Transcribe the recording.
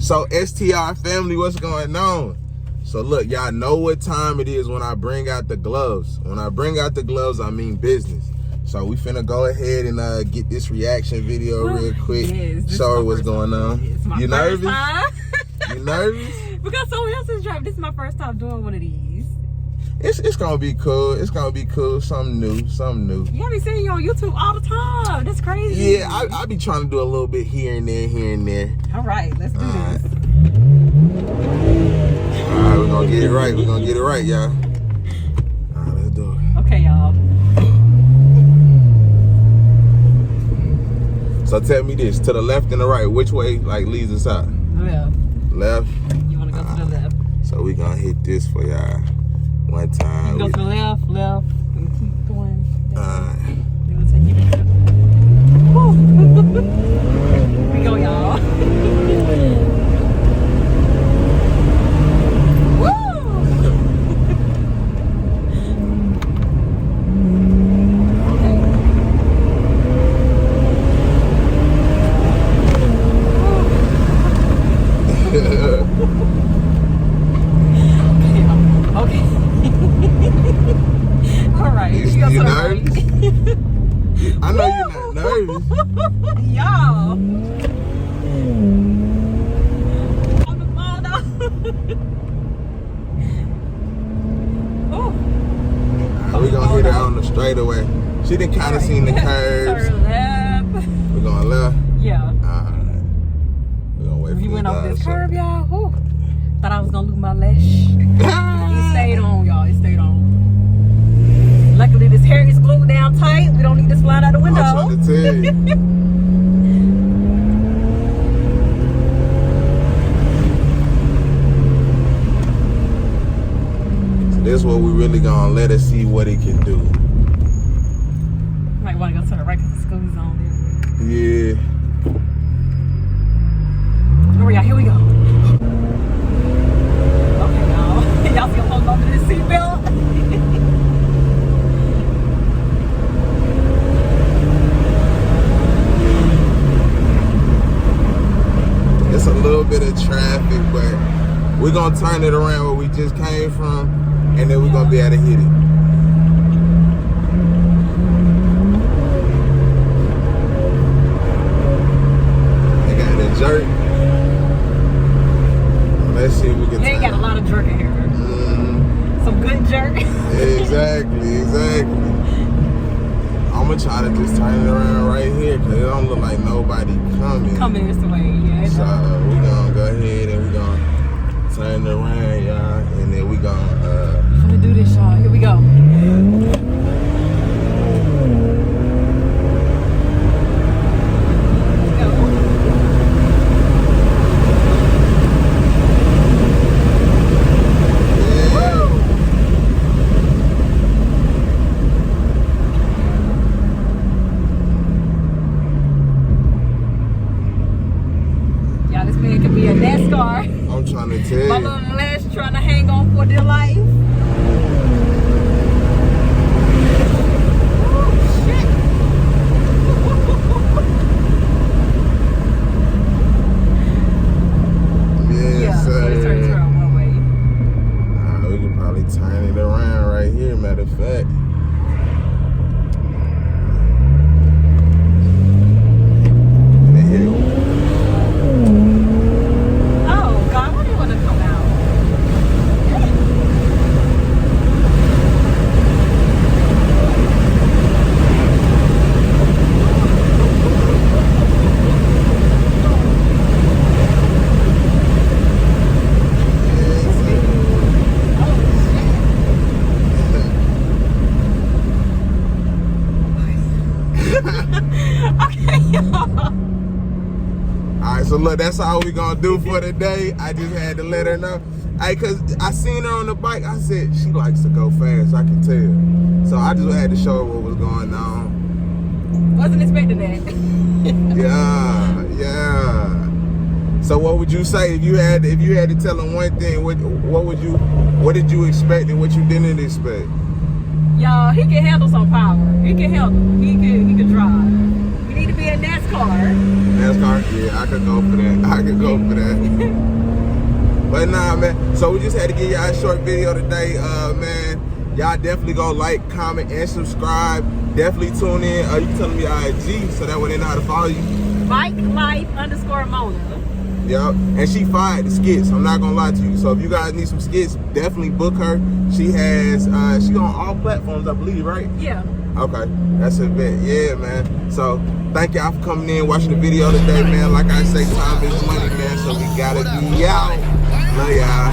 So S.T.R. family, what's going on? So look, y'all know what time it is when I bring out the gloves. When I bring out the gloves, I mean business. So we finna go ahead and get this reaction video real quick. Yes, show her what's going on. You nervous? You nervous? Because someone else is driving. This is my first time doing one of these. It's gonna be cool. It's gonna be cool. Something new. Something new. Yeah, I be seeing you on YouTube all the time. That's crazy. Yeah, I be trying to do a little bit here and there, here and there. All right, let's do this. All right, we're gonna get it right. We're gonna get it right, y'all. All right, let's do it. Okay, y'all. So tell me this: to the left and the right, which way like leads us out? Left. Left. You wanna go to the left? So we gonna hit this for y'all one time. You go to the left, and keep going. Alright. It'll take you to the... Woo. Here we go, y'all. Okay. All right. You nervous? I know you're not nervous. Y'all. On the ball though. We're gonna hit her on the straightaway. She done kind of seen the curves. Turn left. We're going left. Yeah. Alright. We're gonna wait for We went the off this dog, curve, y'all. Thought I was gonna lose my lash. It stayed on, y'all. It stayed on. Luckily, this hair is glued down tight. We don't need to slide out the window. I'm trying to tell you. So this is what we really gonna let us see what it can do. Might want to go to the right because the school's on there. Yeah. All right, here we go. Okay, y'all. Y'all still holding on to this seatbelt? It's a little bit of traffic, but we're gonna turn it around where we just came from, and then we're gonna be able to hit it. They got the jerk. Let's see if we can. They ain't got a lot of jerk in here. Some good jerk. Exactly. I'm gonna try to just turn it around right here because it don't look like nobody coming. Coming this way, yeah. So we're gonna go ahead and we're gonna turn it around, y'all, and then we're gonna I'm gonna do this, y'all. Here we go. It could be a NASCAR. I'm trying to tell you. My little lash trying to hang on for dear life. Oh, shit. Yes, sir. Turn around one way. We could probably turn it around right here, matter of fact. Alright, so look, that's all we gonna do for today. I just had to let her know. Hey, cause I seen her on the bike. I said she likes to go fast, I can tell. So I just had to show her what was going on. Wasn't expecting that. Yeah. So what would you say if you had to tell them one thing? What did you expect and what you didn't expect? Y'all, he can handle some power. He can handle. He can drive. We need to be in NASCAR. NASCAR? Yeah, I could go for that. I could go for that. But nah, man. So we just had to give y'all a short video today, man. Y'all definitely go like, comment, and subscribe. Definitely tune in. You can tell them your IG so that way they know how to follow you. BikeLife_Mona. Yep, and she fired the skits. I'm not gonna lie to you. So if you guys need some skits, definitely book her. She has, she on all platforms, I believe, right? Yeah. Okay, that's a bet. Yeah, man. So thank y'all for coming in, watching the video today, man. Like I say, time is money, man. So we gotta be out. Love y'all.